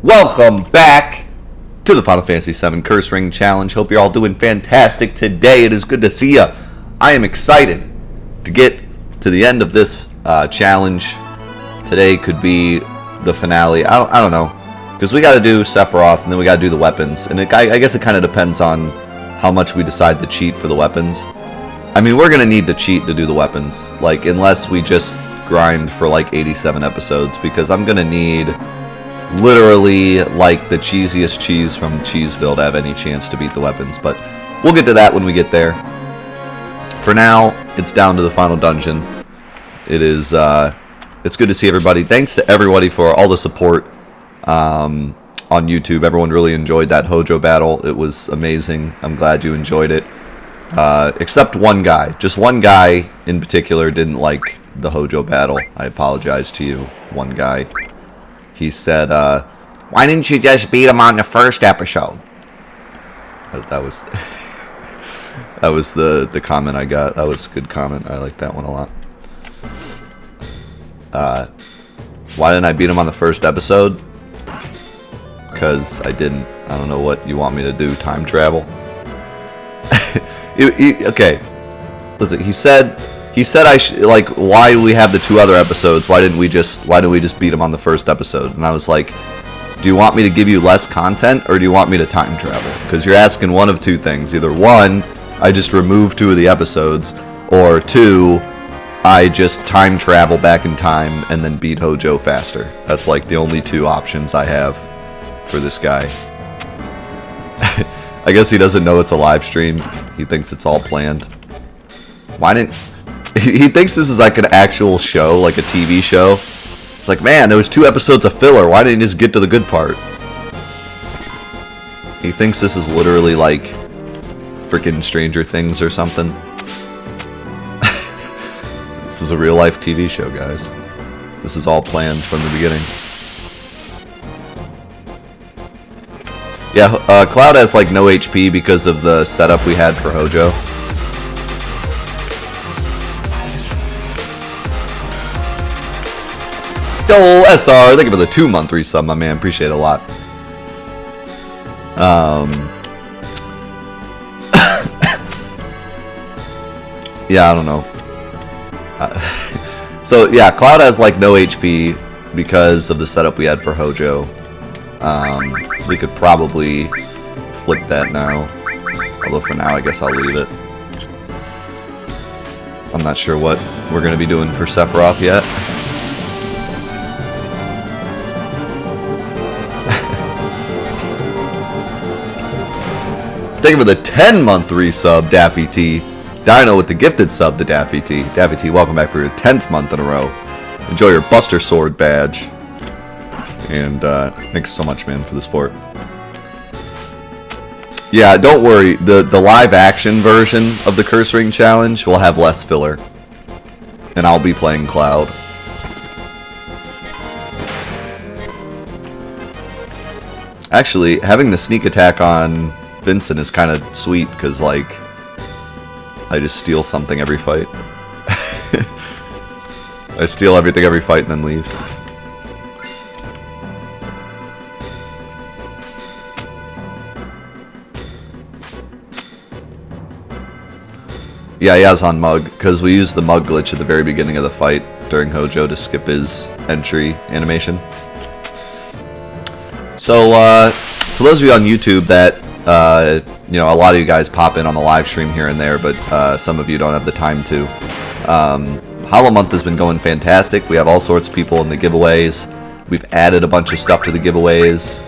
Welcome back to the Final Fantasy VII Curse Ring Challenge. Hope you're all doing fantastic today. It is good to see you. I am excited to get to the end of this challenge. Today could be the finale. I don't know, because we got to do Sephiroth and then we got to do the weapons. And I guess it kind of depends on how much we decide to cheat for the weapons. I mean, we're going to need to cheat to do the weapons, like, unless we just grind for like 87 episodes, because I'm going to need literally like the cheesiest cheese from Cheeseville to have any chance to beat the weapons. But we'll get to that when we get there. For now, it's down to the final dungeon. It's good to see everybody. Thanks to everybody for all the support on YouTube. Everyone really enjoyed that Hojo battle. It was amazing. I'm glad you enjoyed it. Except one guy. Just one guy in particular didn't like the Hojo battle. I apologize to you, one guy. He said, why didn't you just beat him on the first episode? That was that was the comment I got. That was a good comment. I like that one a lot. Why didn't I beat him on the first episode? Because I didn't. I don't know what you want me to do. Time travel? Okay. Listen, he said I like, why we have the two other episodes? Why didn't we just beat him on the first episode? And I was like, do you want me to give you less content, or do you want me to time travel? Because you're asking one of two things. Either one, I just remove two of the episodes, or two, I just time travel back in time and then beat Hojo faster. That's like the only two options I have for this guy. I guess he doesn't know it's a live stream. He thinks it's all planned. Why didn't... He thinks this is like an actual show, like a TV show. It's like, man, there was 2 episodes of filler. Why didn't you just get to the good part? He thinks this is literally like freaking Stranger Things or something. This is a real life TV show, guys. This is all planned from the beginning. Yeah, Cloud has like no HP because of the setup we had for Hojo. Yo, SR, thank you for the 2-month resub, my man. Appreciate it a lot. Yeah, I don't know. So, yeah, Cloud has, like, no HP because of the setup we had for Hojo. We could probably flip that now. Although for now, I guess I'll leave it. I'm not sure what we're going to be doing for Sephiroth yet. Thank you for the 10-month resub, Daffy T. Dino with the gifted sub to Daffy T. Daffy T, welcome back for your 10th month in a row. Enjoy your Buster Sword badge. And thanks so much, man, for the support. Yeah, don't worry. The live action version of the Curse Ring Challenge will have less filler. And I'll be playing Cloud. Actually, having the sneak attack on Vincent is kind of sweet, because, like, I just steal something every fight. I steal everything every fight and then leave. Yeah, he has on Mug, because we used the Mug glitch at the very beginning of the fight during Hojo to skip his entry animation. So, for those of you on YouTube that you know, a lot of you guys pop in on the live stream here and there, but some of you don't have the time to. Hollow Month has been going fantastic. We have all sorts of people in the giveaways. We've added a bunch of stuff to the giveaways.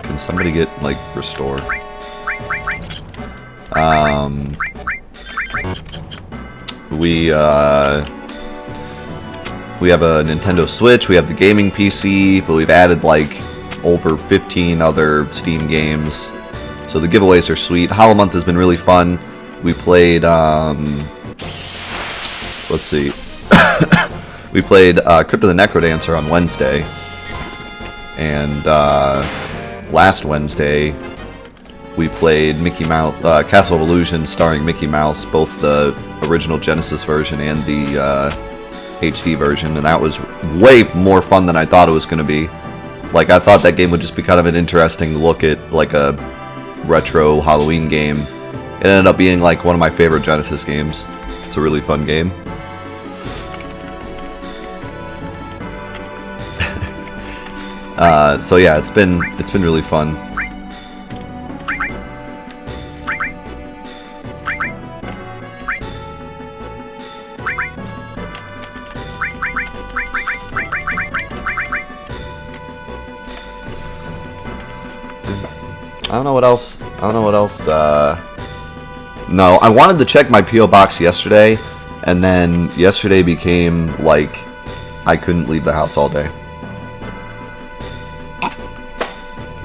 Can somebody get, like, restore? We have a Nintendo Switch, we have the gaming PC, but we've added like over 15 other Steam games. So the giveaways are sweet. Hollow Month has been really fun. We played, let's see. We played Crypt of the Necrodancer on Wednesday. And last Wednesday, we played Mickey Mouse, Castle of Illusion starring Mickey Mouse, both the original Genesis version and the HD version, and that was way more fun than I thought it was going to be. Like, I thought that game would just be kind of an interesting look at, like, a retro Halloween game. It ended up being, like, one of my favorite Genesis games. It's a really fun game. So yeah, it's been really fun. I don't know what else. No, I wanted to check my P.O. box yesterday, and then yesterday became like I couldn't leave the house all day.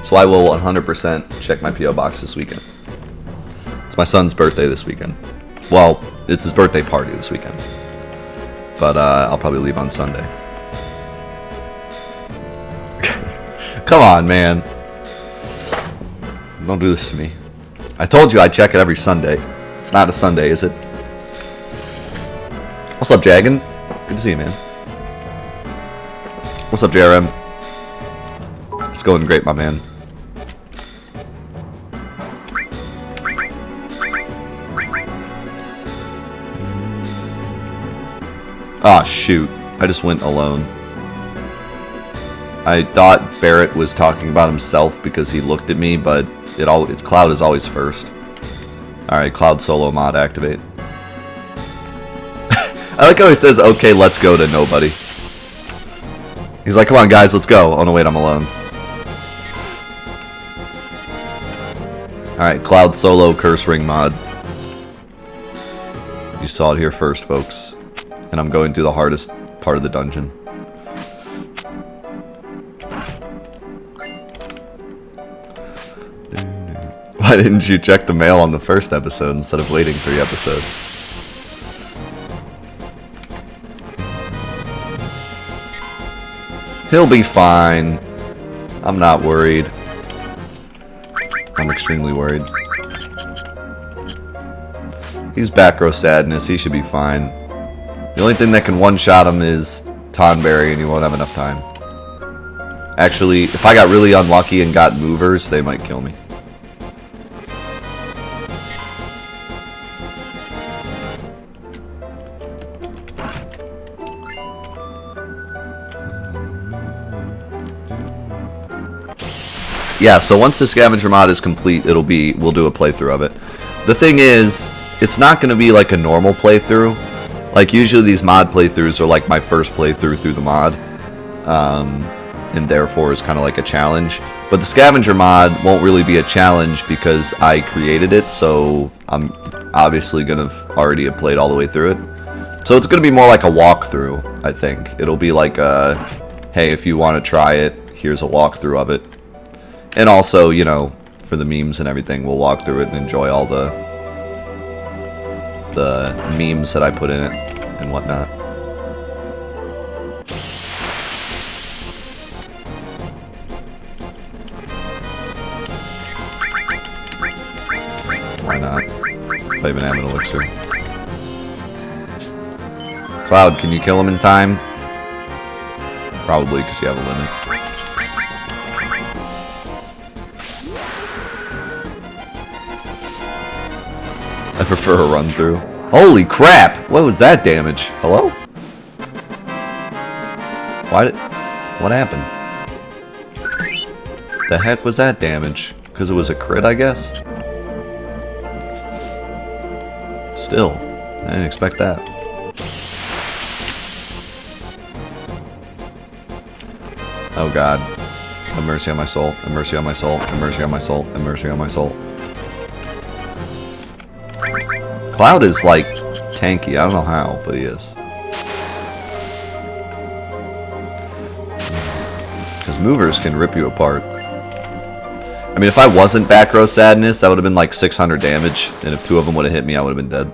So I will 100% check my P.O. box this weekend. It's my son's birthday this weekend. Well, it's his birthday party this weekend. But I'll probably leave on Sunday. Come on, man. Don't do this to me. I told you I'd check it every Sunday. It's not a Sunday, is it? What's up, Jagan? Good to see you, man. What's up, JRM? It's going great, my man. Ah, shoot. I just went alone. I thought Barrett was talking about himself because he looked at me, but it's Cloud is always first. Alright, Cloud solo mod activate. I like how he says, okay, let's go to nobody. He's like, come on guys, let's go. Oh no, wait, I'm alone. Alright, Cloud solo curse ring mod. You saw it here first, folks. And I'm going through the hardest part of the dungeon. Why didn't you check the mail on the first episode instead of waiting 3 episodes? He'll be fine. I'm not worried. I'm extremely worried. He's back row sadness. He should be fine. The only thing that can one-shot him is Tonberry, and he won't have enough time. Actually, if I got really unlucky and got movers, they might kill me. Yeah, so once the scavenger mod is complete, we'll do a playthrough of it. The thing is, it's not going to be like a normal playthrough. Like, usually these mod playthroughs are like my first playthrough through the mod. And therefore is kind of like a challenge. But the scavenger mod won't really be a challenge because I created it, so I'm obviously going to already have played all the way through it. So it's going to be more like a walkthrough, I think. It'll be like a, hey, if you want to try it, here's a walkthrough of it. And also, you know, for the memes and everything, we'll walk through it and enjoy all the memes that I put in it and whatnot. Why not? If I even have an elixir. Cloud, can you kill him in time? Probably, because you have a limit. I prefer a run through. Holy crap! What was that damage? Hello? What happened? The heck was that damage? Because it was a crit, I guess? Still, I didn't expect that. Oh god. Have mercy on my soul. Have mercy on my soul. Have mercy on my soul. Have mercy on my soul. Cloud is, like, tanky. I don't know how, but he is. Because movers can rip you apart. I mean, if I wasn't back row sadness, that would have been, like, 600 damage. And if 2 of them would have hit me, I would have been dead.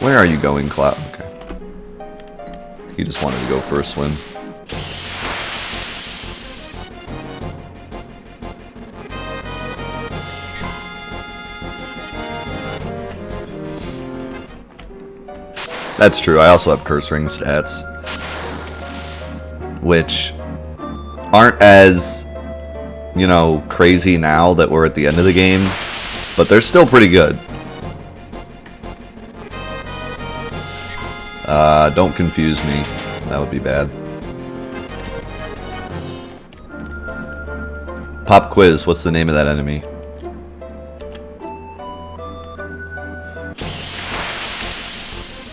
Where are you going, Cloud? Okay. He just wanted to go for a swim. That's true. I also have curse ring stats, which aren't as, you know, crazy now that we're at the end of the game, but they're still pretty good. Don't confuse me. That would be bad. Pop quiz. What's the name of that enemy?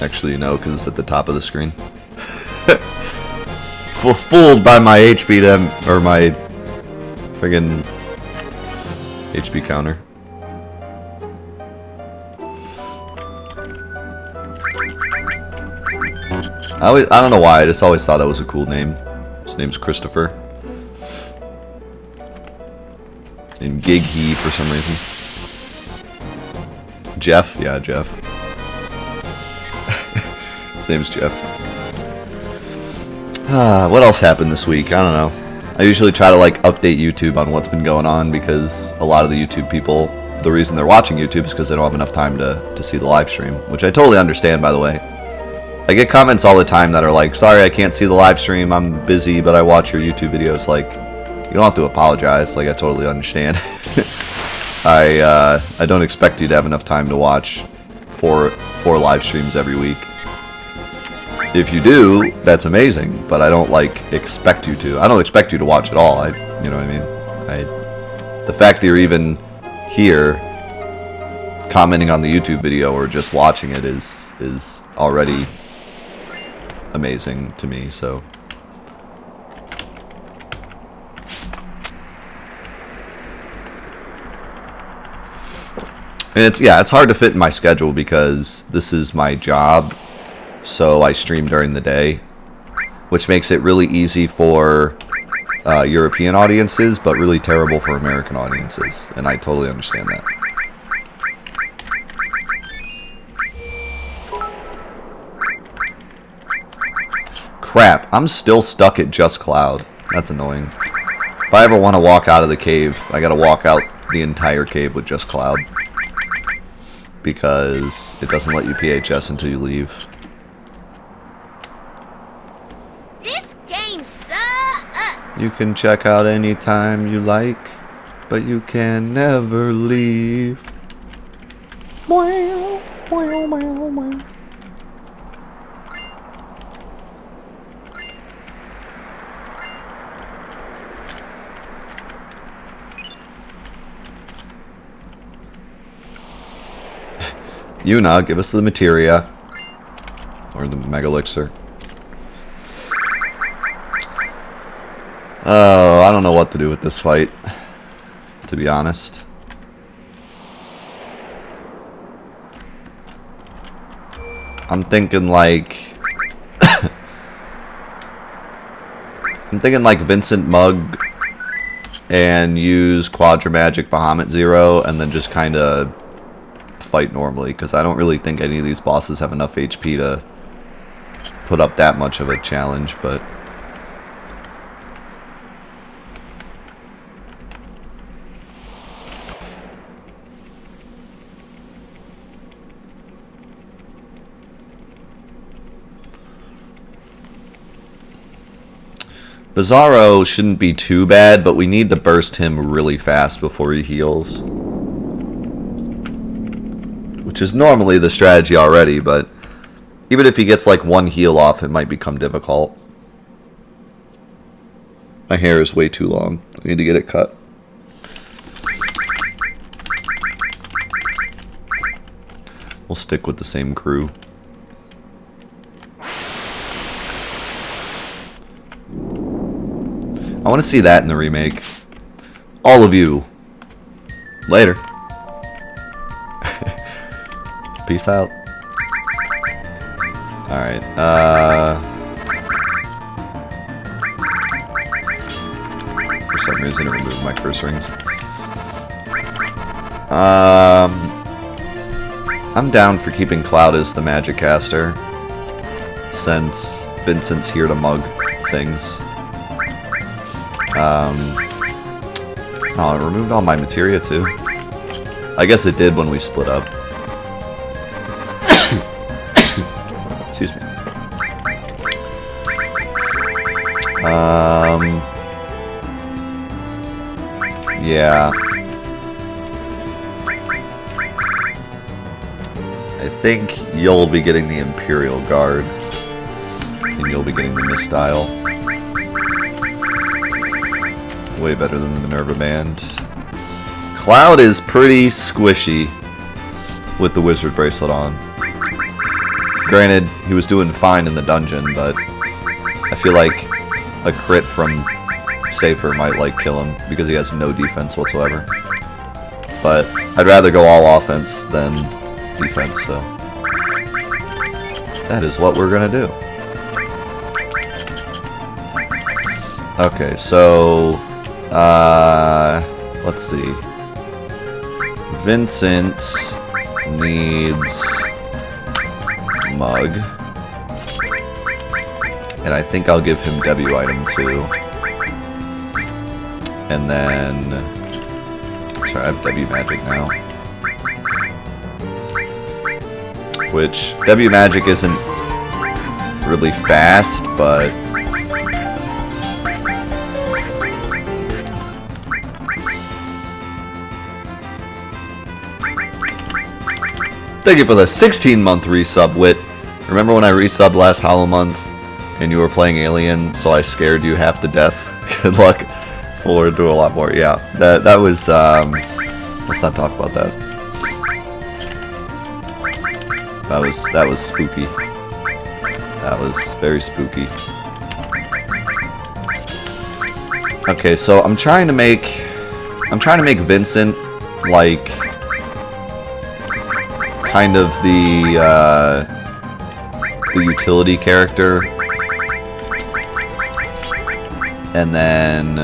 Actually, no, because it's at the top of the screen. Fooled by my HP or my friggin' HP counter. I don't know why, I just always thought that was a cool name. His name's Christopher. And Gig He for some reason. Jeff? Yeah, Jeff. His name's Jeff. What else happened this week? I don't know. I usually try to like update YouTube on what's been going on because a lot of the YouTube people, the reason they're watching YouTube is because they don't have enough time to see the live stream, which I totally understand, by the way. I get comments all the time that are like, sorry, I can't see the live stream, I'm busy, but I watch your YouTube videos. Like, you don't have to apologize. Like, I totally understand. I don't expect you to have enough time to watch four live streams every week. If you do, that's amazing, but I don't like expect you to. I don't expect you to watch it all. You know what I mean? The fact that you're even here commenting on the YouTube video or just watching it is already amazing to me. So and it's hard to fit in my schedule because this is my job. So I stream during the day, which makes it really easy for European audiences, but really terrible for American audiences. And I totally understand that. Crap, I'm still stuck at Just Cloud. That's annoying. If I ever want to walk out of the cave, I gotta walk out the entire cave with Just Cloud. Because it doesn't let you PHS until you leave. This game sucks! You can check out anytime you like, but you can never leave. Wow, wow, wow, wow. Yuna, give us the materia. Or the Mega Elixir. Oh, I don't know what to do with this fight, to be honest. I'm thinking like... I'm thinking like Vincent Mug and use Quadra Magic Bahamut Zero and then just kind of fight normally, because I don't really think any of these bosses have enough HP to put up that much of a challenge, but Bizarro shouldn't be too bad, but we need to burst him really fast before he heals. Which is normally the strategy already, but even if he gets like one heal off, it might become difficult. My hair is way too long. I need to get it cut. We'll stick with the same crew. I want to see that in the remake. All of you. Later. Peace out. Alright, for some reason it removed my curse rings. I'm down for keeping Cloud as the magic caster, since Vincent's here to mug things. Oh, it removed all my materia too. I guess it did when we split up. Excuse Yeah. I think you'll be getting the Imperial Guard. And you'll be getting the Mistile. Way better than the Minerva Band. Cloud is pretty squishy with the Wizard Bracelet on. Granted, he was doing fine in the dungeon, but I feel like a crit from Safer might like kill him because he has no defense whatsoever. But I'd rather go all offense than defense, so that is what we're gonna do. Okay, so let's see. Vincent needs Mug. And I think I'll give him W item too. And then... Sorry, I have W magic now. Which, W magic isn't really fast, but... Thank you for the 16-month resub, Wit. Remember when I resubbed last Hollow Month and you were playing Alien, so I scared you half to death? Good luck. Forward to a lot more. Yeah, that was, let's not talk about that. That was spooky. That was very spooky. Okay, so I'm trying to make Vincent like kind of the utility character, and then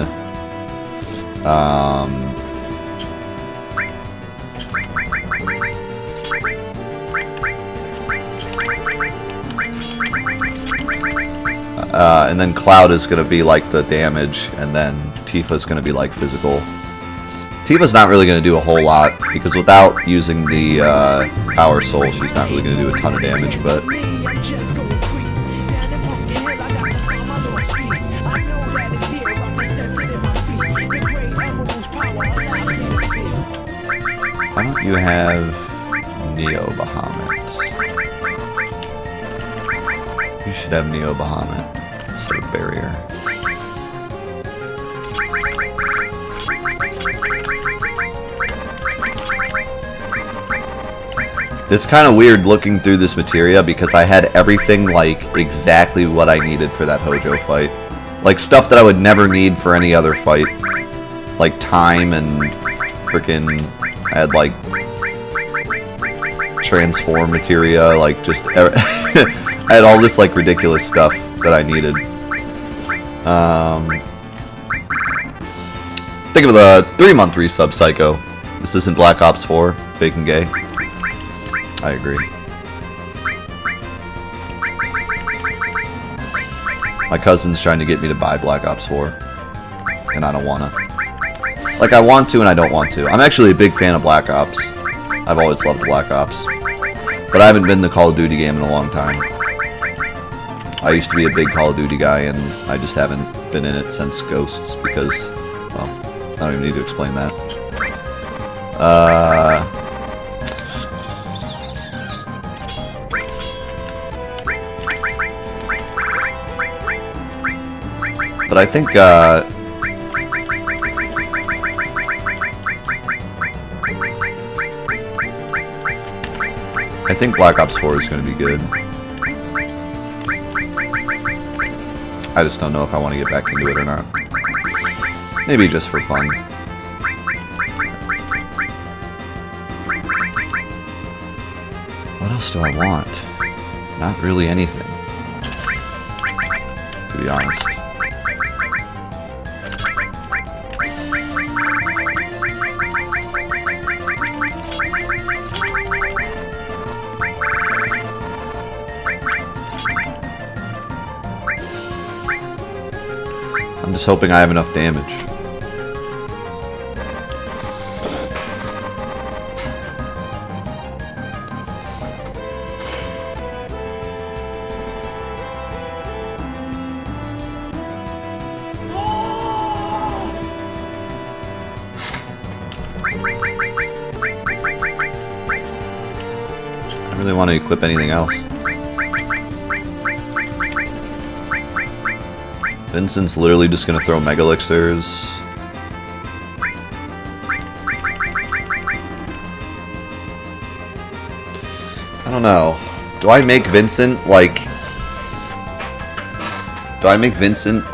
and then Cloud is going to be like the damage, and then Tifa's going to be like physical. Tifa's not really going to do a whole lot, because without using the Power Soul, she's not really going to do a ton of damage, but... Why don't you have Neo Bahamut? You should have Neo Bahamut instead of Barrier. It's kind of weird looking through this materia because I had everything like exactly what I needed for that Hojo fight. Like stuff that I would never need for any other fight. Like time and frickin' I had like transform materia, like just I had all this like ridiculous stuff that I needed. Think of the 3-month resub, Psycho. This isn't Black Ops 4, fake and gay. I agree. My cousin's trying to get me to buy Black Ops 4, and I don't wanna. Like, I want to and I don't want to. I'm actually a big fan of Black Ops. I've always loved Black Ops. But I haven't been in the Call of Duty game in a long time. I used to be a big Call of Duty guy, and I just haven't been in it since Ghosts, because, well, I don't even need to explain that. But I think, Black Ops 4 is going to be good. I just don't know if I want to get back into it or not. Maybe just for fun. What else do I want? Not really anything, to be honest. I'm just hoping I have enough damage. really want to equip anything else. Vincent's literally just gonna throw Mega Elixirs. I don't know. Do I make Vincent, like... Do I make Vincent...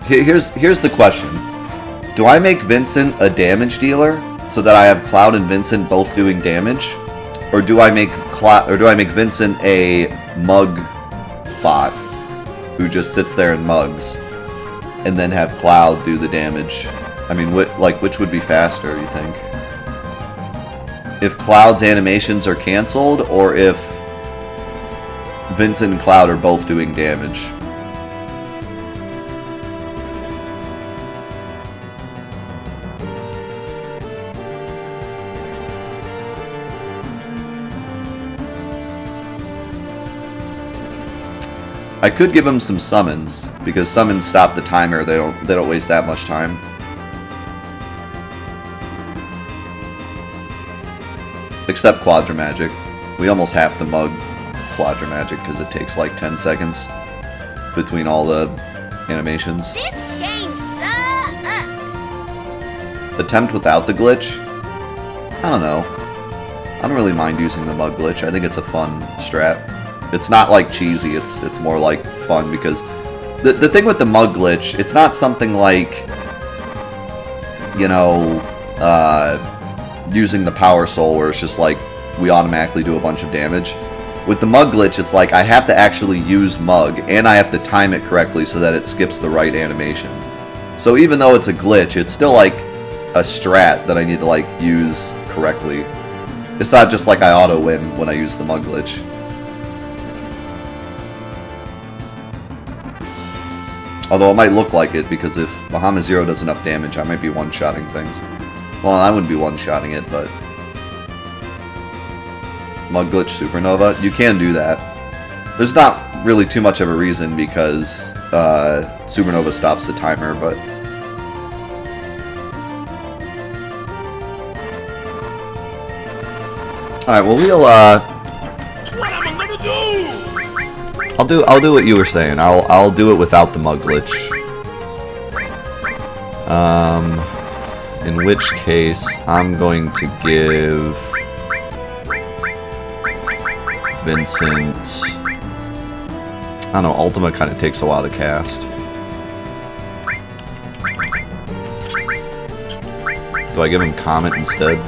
Here's the question. Do I make Vincent a damage dealer so that I have Cloud and Vincent both doing damage? Or do I make Vincent a mug bot who just sits there and mugs and then have Cloud do the damage? I mean, which would be faster, you think? If Cloud's animations are cancelled, or if Vincent and Cloud are both doing damage? I could give him some summons, because summons stop the timer. They don't waste that much time. Except Quadra Magic. We almost have to mug Quadra Magic because it takes like 10 seconds between all the animations. This game sucks. Attempt without the glitch? I don't know. I don't really mind using the mug glitch. I think it's a fun strat. It's not like cheesy, it's more like fun, because the thing with the mug glitch, it's not something like, you know, using the power soul where it's just like we automatically do a bunch of damage. With the mug glitch, it's like I have to actually use mug, and I have to time it correctly so that it skips the right animation. So even though it's a glitch, it's still like a strat that I need to like use correctly. It's not just like I auto win when I use the mug glitch. Although it might look like it, because if Bahamut Zero does enough damage, I might be one-shotting things. Well, I wouldn't be one-shotting it, but... Mug Glitch Supernova, you can do that. There's not really too much of a reason, because Supernova stops the timer, but... Alright, well, we'll, What am I gonna do? I'll do what you were saying. I'll do it without the mug glitch. In which case I'm going to give Vincent, I don't know, Ultima kind of takes a while to cast. Do I give him Comet instead?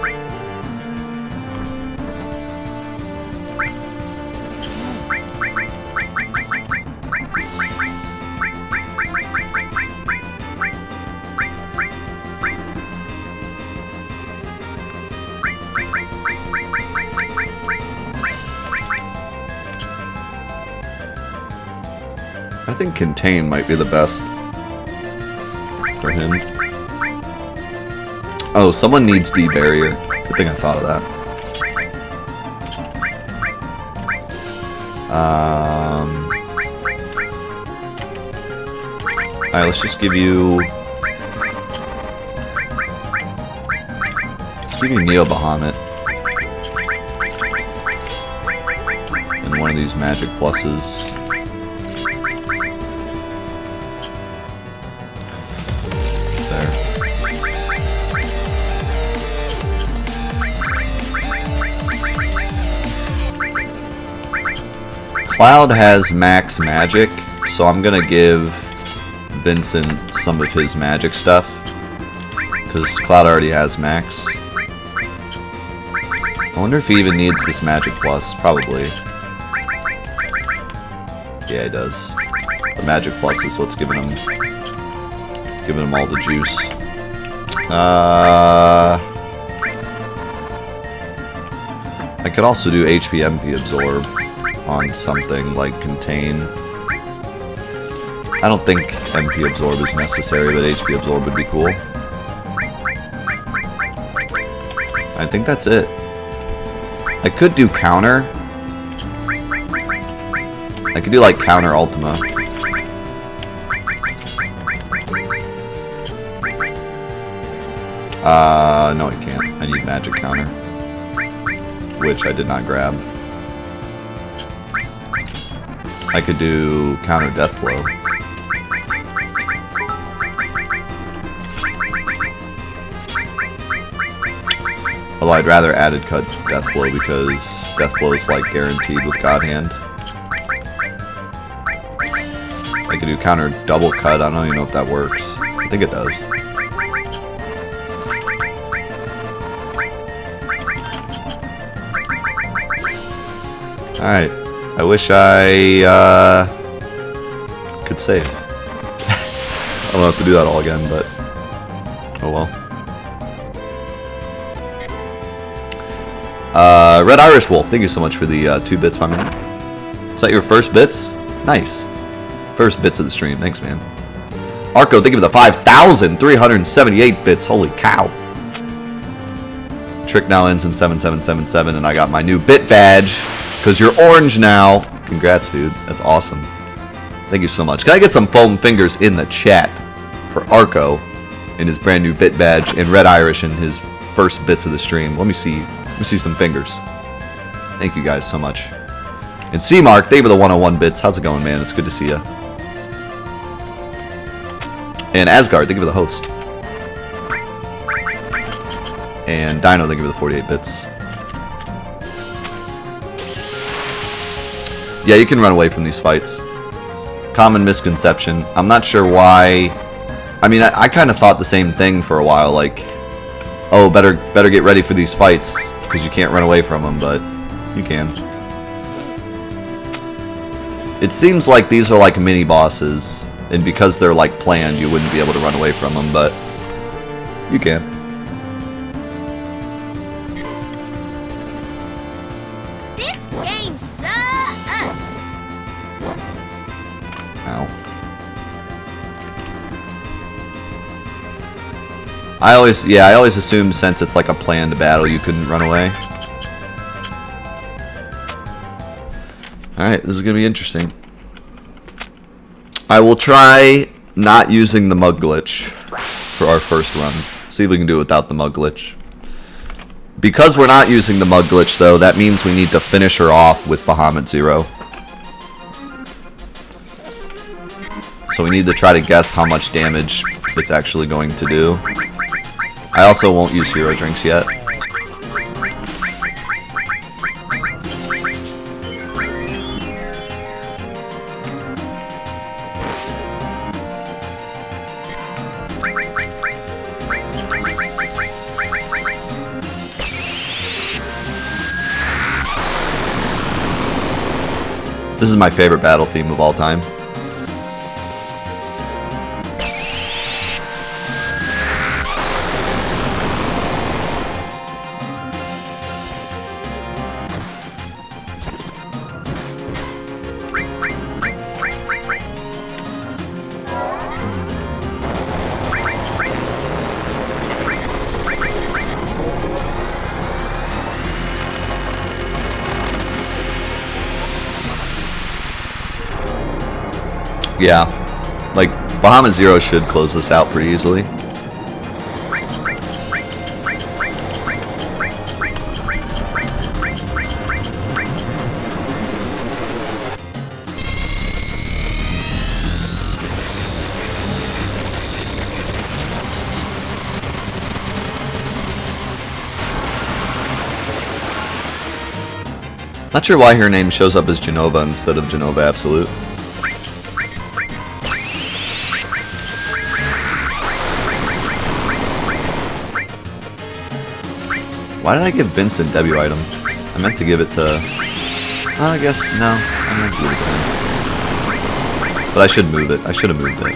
I think Contain might be the best for him. Oh, someone needs D-Barrier. Good thing I thought of that. Alright, let's just give you... Let's give you Neo Bahamut. And one of these magic pluses. Cloud has max magic, so I'm gonna give Vincent some of his magic stuff, because Cloud already has max. I wonder if he even needs this magic plus. Probably. Yeah, he does. The magic plus is what's giving him all the juice. I could also do HP MP absorb on something like Contain. I don't think MP absorb is necessary, but HP absorb would be cool. I think that's it. I could do counter. I could do like counter Ultima. No I can't. I need magic counter. which I did not grab. I could do counter death blow. Although I'd rather added cut death blow because death blow is like guaranteed with God Hand. I could do counter double cut. I don't even know if that works. I think it does. Alright. I wish I could save. I don't have to do that all again, but oh well. Red Irish Wolf, thank you so much for the 2 bits, my man. Is that your first bits? Nice. First bits of the stream. Thanks, man. Arco, thank you for the 5,378 bits. Holy cow. Trick now ends in 7777, and I got my new bit badge. Because you're orange now. Congrats, dude. That's awesome. Thank you so much. Can I get some foam fingers in the chat for Arco in his brand new bit badge and Red Irish in his first bits of the stream? Let me see some fingers. Thank you guys so much. And C-Mark, thank you for the 101 bits. How's it going, man? It's good to see you. And Asgard, thank you for the host. And Dino, thank you for the 48 bits. Yeah, you can run away from these fights. Common misconception. I'm not sure why. I mean, I kind of thought the same thing for a while. Like, oh, better get ready for these fights because you can't run away from them, but you can. It seems like these are like mini bosses, and because they're like planned, you wouldn't be able to run away from them, but you can. This game sucks. Ow. I always assumed since it's like a planned battle, you couldn't run away. Alright, this is going to be interesting. I will try not using the mug glitch for our first run. See if we can do it without the mug glitch. Because we're not using the mug glitch, though, that means we need to finish her off with Bahamut Zero. So we need to try to guess how much damage it's actually going to do. I also won't use hero drinks yet. This is my favorite battle theme of all time. Yeah, like, Bahamut Zero should close this out pretty easily. Not sure why her name shows up as Genova instead of Genova Absolute. Why did I give Vincent debut item? I meant to give it to... I guess, no. I meant to give it to him. But I should move it. I should have moved it.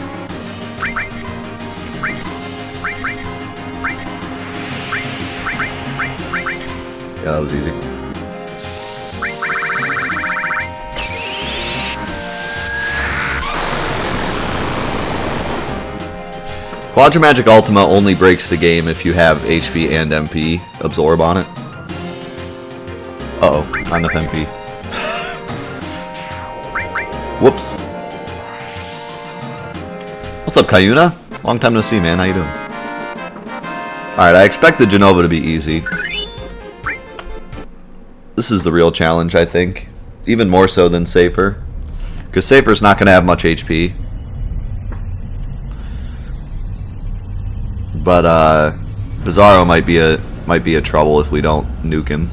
Yeah, that was easy. Quadramagic Ultima only breaks the game if you have HP and MP absorb on it. Uh-oh, not enough MP. Whoops. What's up, Kayuna? Long time no see, man. How you doing? Alright, I expect the Genova to be easy. This is the real challenge, I think. Even more so than Safer. Because Safer's not going to have much HP. But Bizarro might be a trouble if we don't nuke him.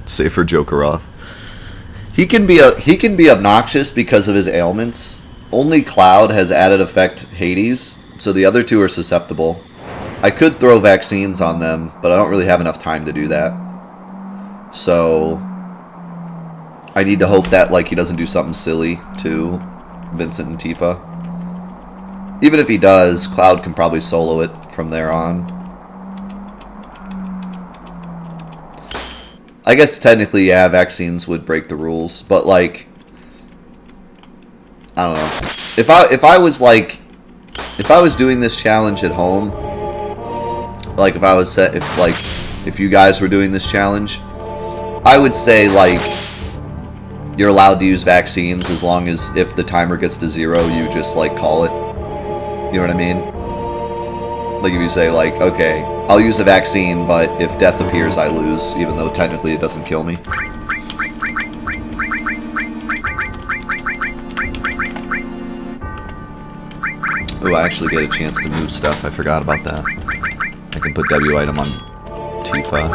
Safer Jokeroth. He can be obnoxious because of his ailments. Only Cloud has added effect Hades, so the other two are susceptible. I could throw vaccines on them, but I don't really have enough time to do that. So I need to hope that like he doesn't do something silly to Vincent and Tifa. Even if he does, Cloud can probably solo it from there on. I guess technically, yeah, vaccines would break the rules, but like, I don't know. If I was doing this challenge at home, like if you guys were doing this challenge, I would say like you're allowed to use vaccines as long as if the timer gets to 0, you just like call it. You know what I mean? Like if you say like, okay, I'll use a vaccine, but if death appears, I lose, even though technically it doesn't kill me. Oh, I actually get a chance to move stuff. I forgot about that. I can put W item on Tifa.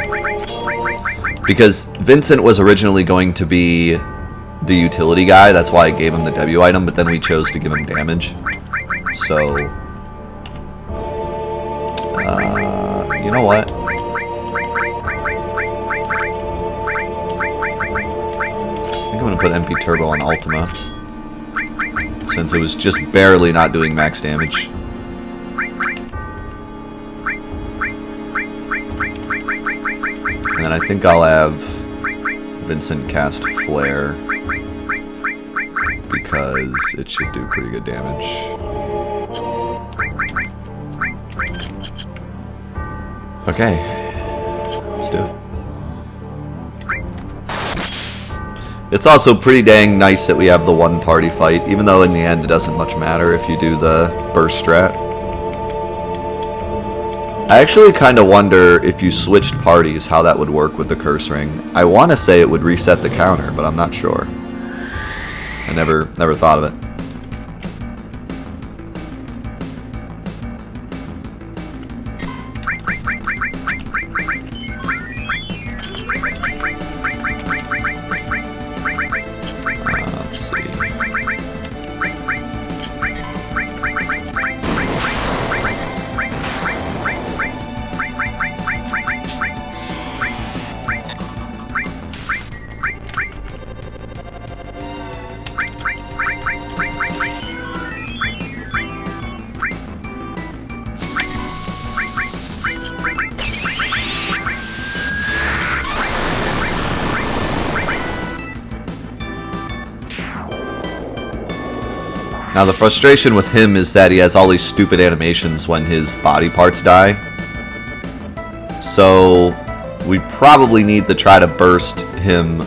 Because Vincent was originally going to be the utility guy, that's why I gave him the W item, but then we chose to give him damage. So, you know what? I think I'm going to put MP Turbo on Ultima, since it was just barely not doing max damage. And then I think I'll have Vincent cast Flare, because it should do pretty good damage. Okay, let's do it. It's also pretty dang nice that we have the one party fight, even though in the end it doesn't much matter if you do the burst strat. I actually kind of wonder if you switched parties how that would work with the curse ring. I want to say it would reset the counter, but I'm not sure. I never thought of it. Let's see. Now the frustration with him is that he has all these stupid animations when his body parts die. So we probably need to try to burst him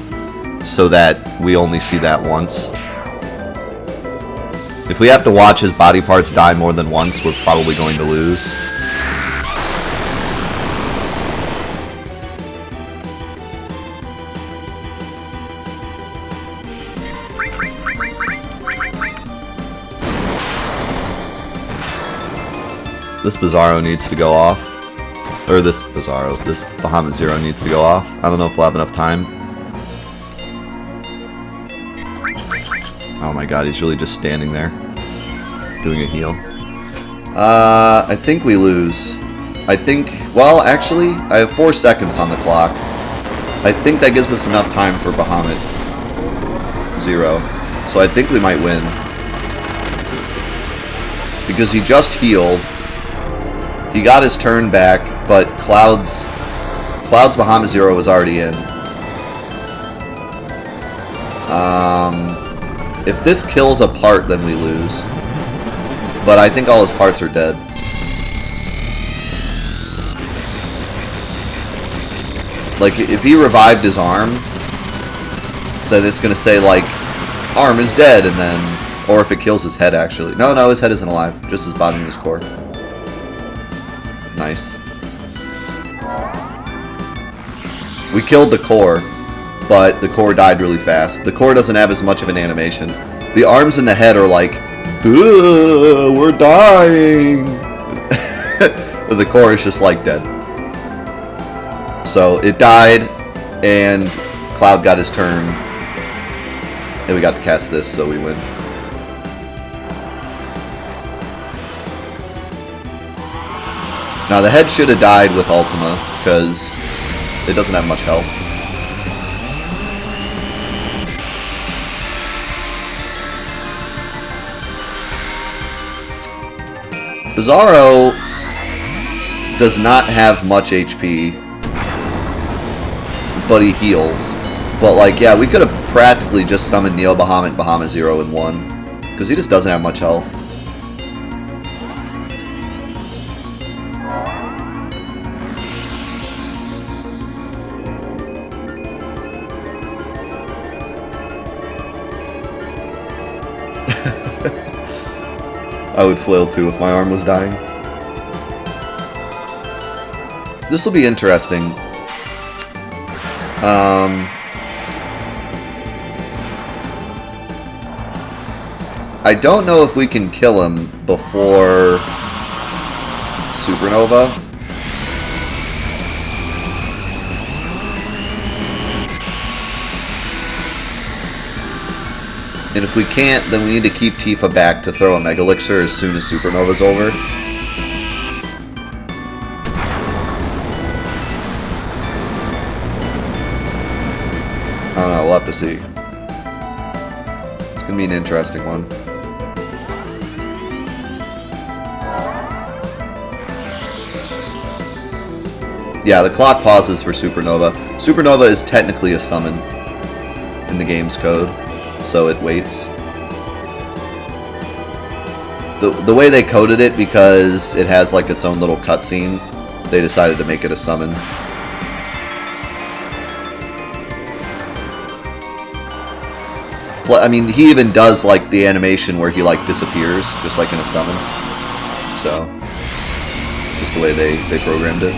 so that we only see that once. If we have to watch his body parts die more than once, we're probably going to lose. This Bizarro needs to go off. Or this Bahamut Zero needs to go off. I don't know if we'll have enough time. Oh my god, he's really just standing there. Doing a heal. I think we lose. Well, actually, I have 4 seconds on the clock. I think that gives us enough time for Bahamut Zero. So I think we might win. Because he just healed. He got his turn back, but Cloud's Bahamut Zero was already in. If this kills a part, then we lose. But I think all his parts are dead. Like, if he revived his arm, then it's going to say, like, arm is dead, and then... Or if it kills his head, actually. No, his head isn't alive. Just his body and his core. Nice. We killed the core, but the core died really fast. The core doesn't have as much of an animation. The arms and the head are like, duh, we're dying. The core is just like dead. So it died, and Cloud got his turn, and we got to cast this, so we win. Now the head should have died with Ultima, because it doesn't have much health. Bizarro does not have much HP, but he heals. But like, yeah, we could have practically just summoned Neo Bahamut, Bahamut 0 and 1, because he just doesn't have much health. I would flail too if my arm was dying. This will be interesting. I don't know if we can kill him before Supernova. And if we can't, then we need to keep Tifa back to throw a Mega Elixir as soon as Supernova's over. I don't know, we'll have to see. It's gonna be an interesting one. Yeah, the clock pauses for Supernova. Supernova is technically a summon in the game's code, so it waits. The way they coded it, because it has like its own little cutscene, they decided to make it a summon. I mean, he even does like the animation where he like disappears, just like in a summon. So, just the way they programmed it.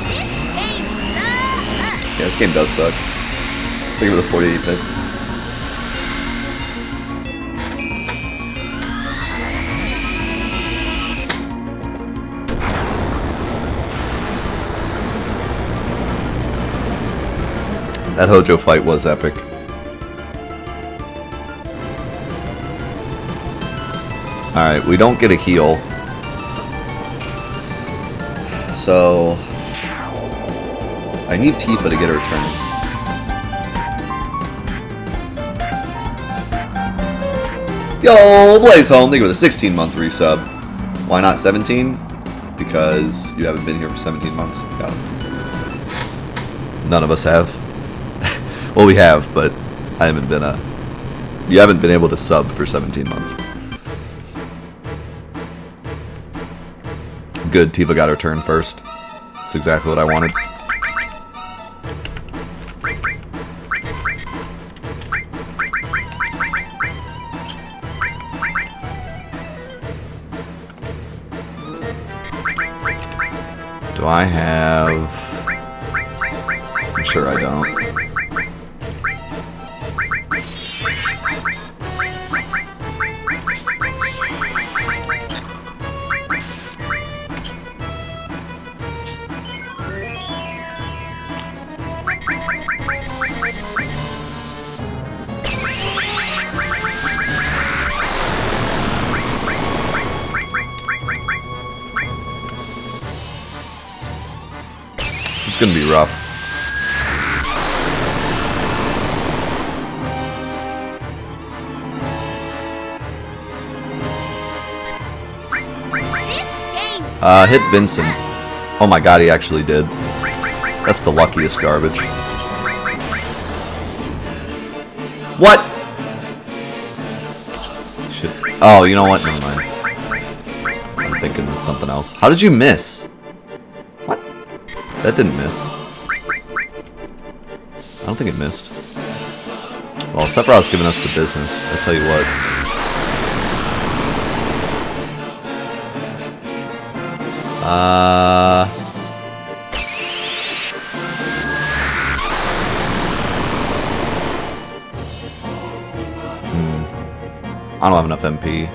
Yeah, this game does suck. Think of the 48 bits. That Hojo fight was epic. Alright, we don't get a heal. So I need Tifa to get her turn. Yo, Blaze Home, thank you for the 16-month resub. Why not 17? Because you haven't been here for 17 months. Got it. None of us have. Well, we have, but I haven't been you haven't been able to sub for 17 months. Good, Tifa got her turn first. That's exactly what I wanted. Do I have... I'm sure I don't. This is gonna be rough. Hit Vincent. Oh my god, he actually did. That's the luckiest garbage. What? Shit. Oh, you know what? Never mind. I'm thinking of something else. How did you miss? What? That didn't miss. I don't think it missed. Well, Sephiroth's giving us the business. I tell you what. I don't have enough MP.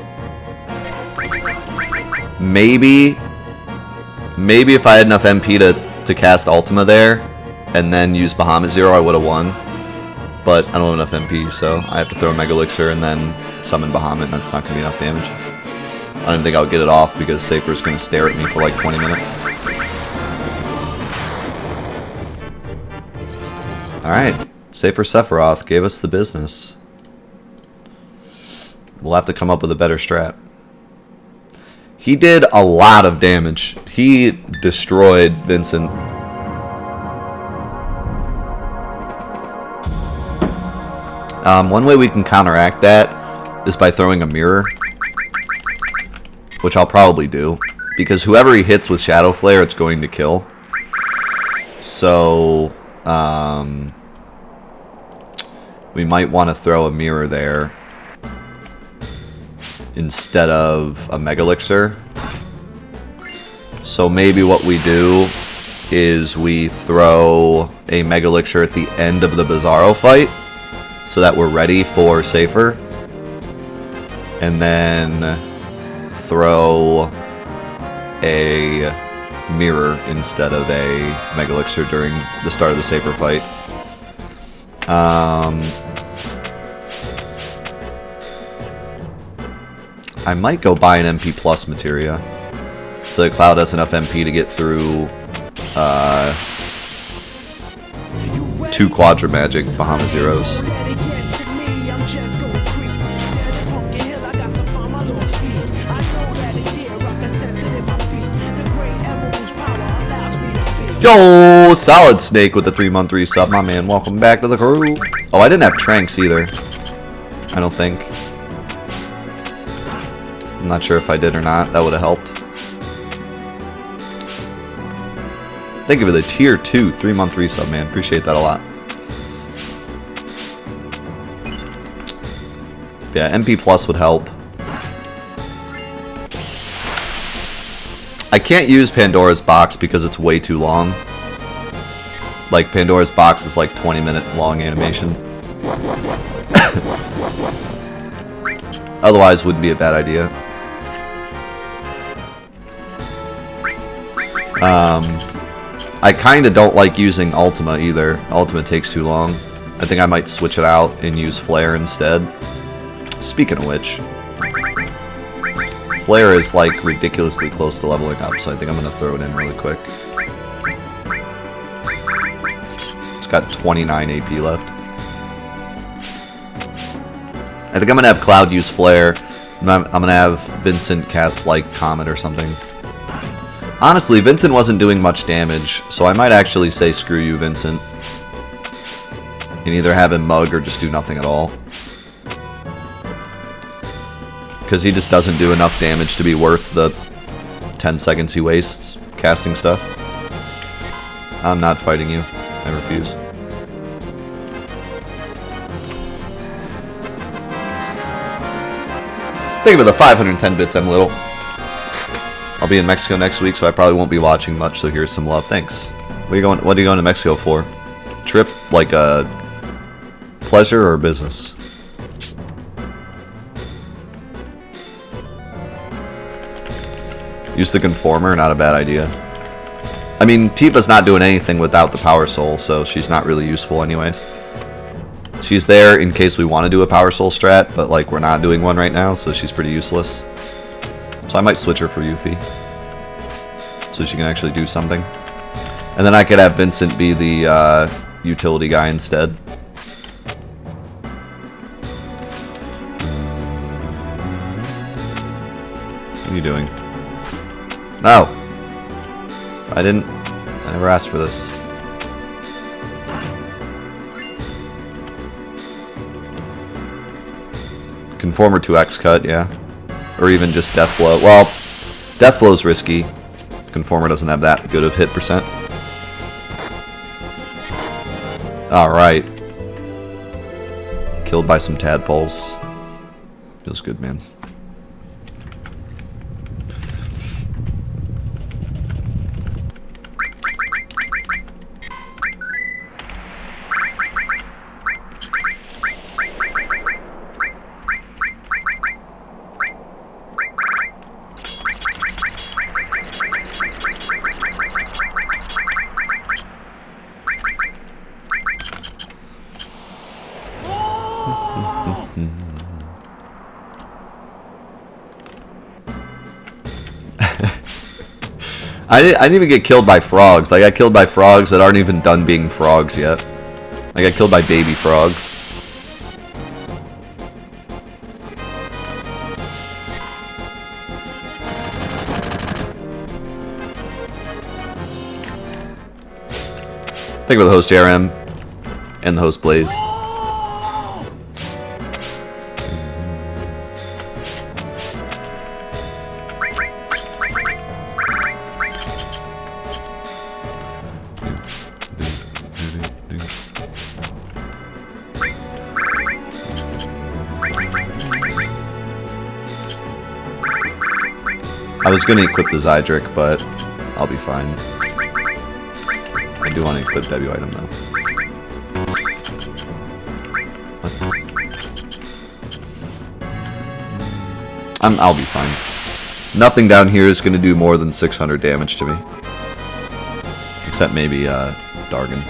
Maybe if I had enough MP to cast Ultima there, and then use Bahamut Zero, I would have won. But I don't have enough MP, so I have to throw Mega Elixir and then summon Bahamut, and that's not going to be enough damage. I don't even think I'll get it off because Safer's going to stare at me for like 20 minutes. Alright, Safer Sephiroth gave us the business. We'll have to come up with a better strat. He did a lot of damage. He destroyed Vincent. One way we can counteract that is by throwing a mirror, which I'll probably do, because whoever he hits with Shadow Flare, it's going to kill. So, we might want to throw a mirror there instead of a Mega Elixir. So maybe what we do is we throw a Mega Elixir at the end of the Bizarro fight, so that we're ready for Safer, and then throw a mirror instead of a Mega Elixir during the start of the Safer fight. I might go buy an MP Plus materia, so that Cloud has enough MP to get through 2 Quadra Magic Bahamut Zeros. Yo, Solid Snake with the 3-month resub, my man. Welcome back to the crew. Oh, I didn't have Tranks either. I don't think. I'm not sure if I did or not. That would have helped. Thank you for the tier 2 3-month resub, man. Appreciate that a lot. Yeah, MP Plus would help. I can't use Pandora's Box because it's way too long. Like, Pandora's Box is like 20-minute long animation. Otherwise, wouldn't be a bad idea. I kind of don't like using Ultima either. Ultima takes too long. I think I might switch it out and use Flare instead. Speaking of which, Flare is like ridiculously close to leveling up, so I think I'm going to throw it in really quick. It's got 29 AP left. I think I'm going to have Cloud use Flare. I'm going to have Vincent cast like Comet or something. Honestly, Vincent wasn't doing much damage, so I might actually say screw you, Vincent. You can either have him mug or just do nothing at all. Because he just doesn't do enough damage to be worth the 10 seconds he wastes casting stuff. I'm not fighting you. I refuse. Thank you for the 510 bits, I'm little. I'll be in Mexico next week, so I probably won't be watching much, so here's some love. Thanks. What are you going to Mexico for? Trip? Like a pleasure or business? Use the Conformer, not a bad idea. I mean, Tifa's not doing anything without the Power Soul, so she's not really useful anyways. She's there in case we want to do a Power Soul strat, but like we're not doing one right now, so she's pretty useless. So I might switch her for Yuffie, so she can actually do something. And then I could have Vincent be the utility guy instead. What are you doing? No! I never asked for this. Conformer to X cut, yeah. Or even just Death Blow. Well, Death Blow's risky. Conformer doesn't have that good of hit percent. Alright. Killed by some tadpoles. Feels good, man. I didn't even get killed by frogs. I got killed by frogs that aren't even done being frogs yet. I got killed by baby frogs. Think about the host ARM and the host Blaze. I was gonna equip the Zydric, but I'll be fine. I do want to equip W item though. What? I'll be fine. Nothing down here is gonna do more than 600 damage to me, except maybe Dargon.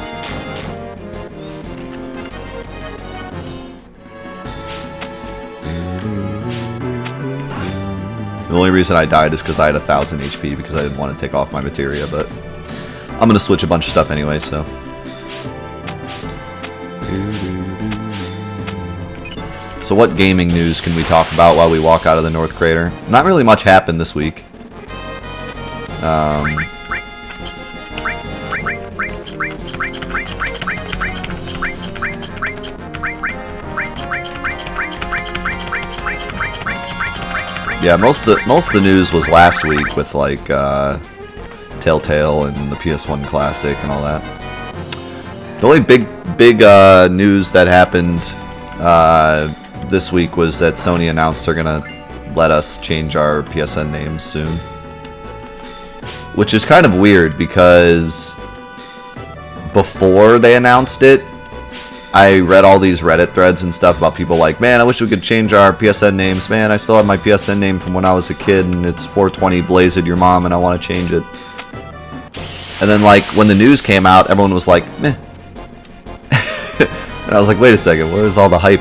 The only reason I died is because I had 1,000 HP because I didn't want to take off my materia, but I'm going to switch a bunch of stuff anyway, so. So what gaming news can we talk about while we walk out of the North Crater? Not really much happened this week. Yeah, most of the news was last week with like Telltale and the PS1 Classic and all that. The only big news that happened this week was that Sony announced they're gonna let us change our PSN names soon, which is kind of weird because before they announced it, I read all these Reddit threads and stuff about people like, man, I wish we could change our PSN names. Man, I still have my PSN name from when I was a kid, and it's 420 Blazed Your Mom, and I want to change it. And then, like, when the news came out, everyone was like, meh. And I was like, wait a second, where's all the hype?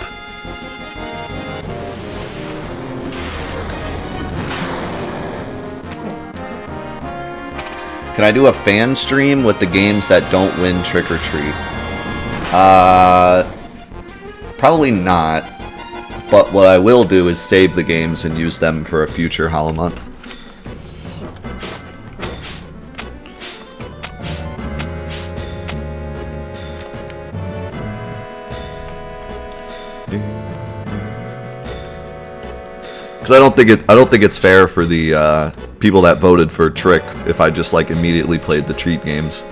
Can I do a fan stream with the games that don't win Trick or Treat? Probably not, but what I will do is save the games and use them for a future Hollow Month. Because I don't think it's fair for the people that voted for Trick if I just like immediately played the Treat games.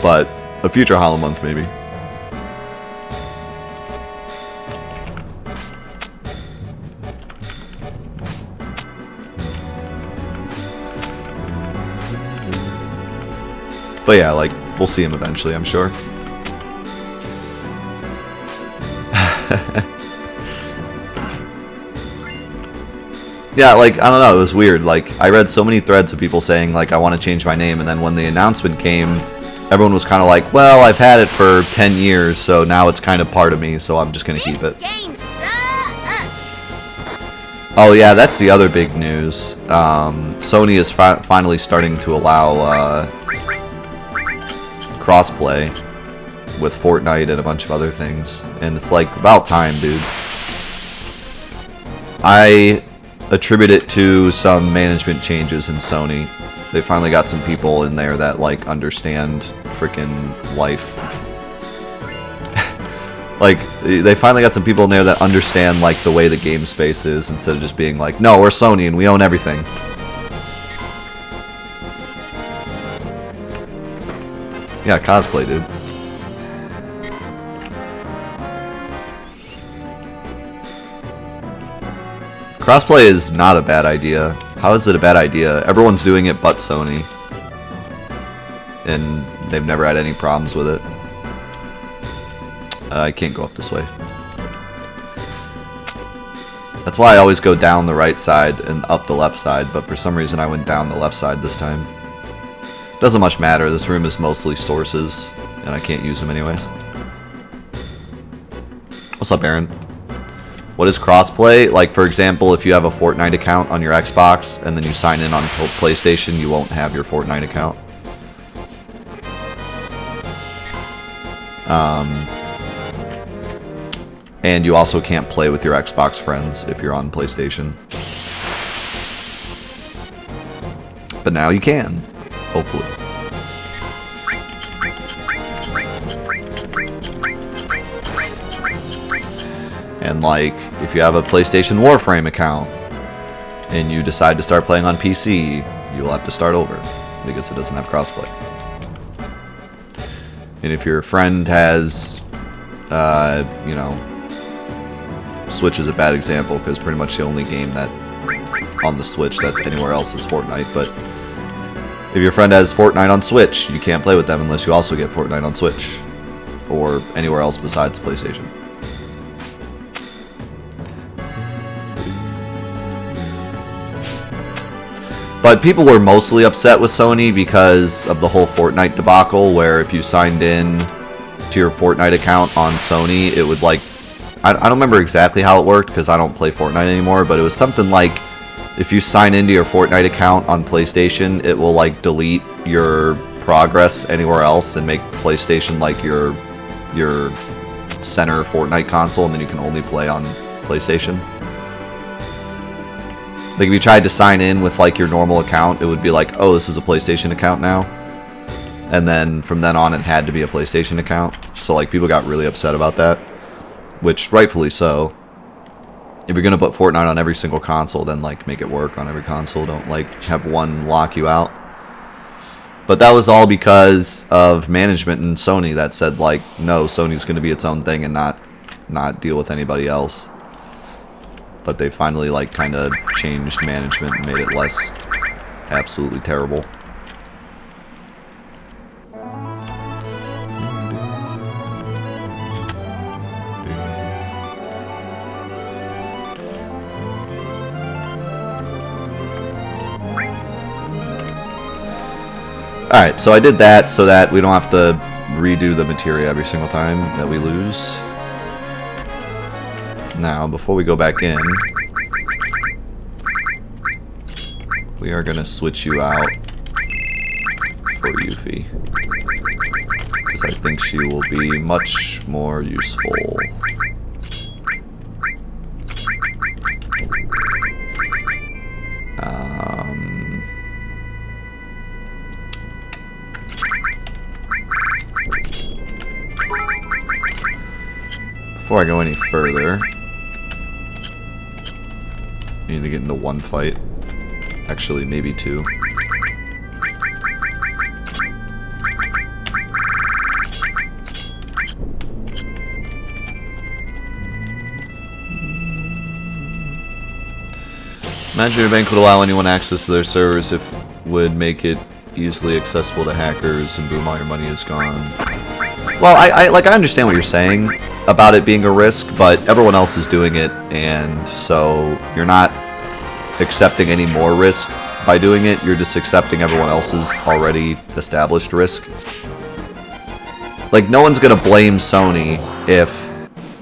But a future Hollow Month, maybe. But yeah, like, we'll see him eventually, I'm sure. Yeah, like, I don't know, it was weird. Like, I read so many threads of people saying, like, I want to change my name, and then when the announcement came, everyone was kind of like, well, I've had it for 10 years, so now it's kind of part of me, so I'm just going to keep it. Game sucks. Oh yeah, that's the other big news. Sony is finally starting to allow crossplay with Fortnite and a bunch of other things, and it's like about time, dude. I attribute it to some management changes in Sony. They finally got some people in there that like understand freaking life. Like, they finally got some people in there that understand like the way the game space is, instead of just being like, no, we're Sony and we own everything. Yeah, cosplay, dude. Crossplay is not a bad idea. How is it a bad idea? Everyone's doing it but Sony. And they've never had any problems with it. I can't go up this way. That's why I always go down the right side and up the left side, but for some reason I went down the left side this time. Doesn't much matter, this room is mostly sources, and I can't use them anyways. What's up, Aaron? What is crossplay? Like, for example, if you have a Fortnite account on your Xbox and then you sign in on PlayStation, you won't have your Fortnite account. And you also can't play with your Xbox friends if you're on PlayStation. But now you can, hopefully. And like, if you have a PlayStation Warframe account and you decide to start playing on PC, you'll have to start over because it doesn't have crossplay. And if your friend has, you know, Switch is a bad example because pretty much the only game that on the Switch that's anywhere else is Fortnite. But if your friend has Fortnite on Switch, you can't play with them unless you also get Fortnite on Switch or anywhere else besides PlayStation. But people were mostly upset with Sony because of the whole Fortnite debacle, where if you signed in to your Fortnite account on Sony, it would like... I don't remember exactly how it worked because I don't play Fortnite anymore, but it was something like if you sign into your Fortnite account on PlayStation, it will like delete your progress anywhere else and make PlayStation like your center Fortnite console, and then you can only play on PlayStation. Like if you tried to sign in with like your normal account, it would be like, oh, this is a PlayStation account now. And then from then on, it had to be a PlayStation account. So like people got really upset about that, which rightfully so. If you're gonna put Fortnite on every single console, then like make it work on every console. Don't like have one lock you out. But that was all because of management and Sony that said like, no, Sony's gonna be its own thing and not deal with anybody else. But they finally like kind of changed management and made it less absolutely terrible. Alright, so I did that so that we don't have to redo the materia every single time that we lose. Now, before we go back in, we are going to switch you out for Yuffie, because I think she will be much more useful. Before I go any further, I need to get into one fight. Actually, maybe two. Imagine your bank would allow anyone access to their servers if would make it easily accessible to hackers, and boom, all your money is gone. Well, I understand what you're saying about it being a risk, but everyone else is doing it, and so you're not accepting any more risk by doing it. You're just accepting everyone else's already established risk. Like, no one's gonna blame Sony if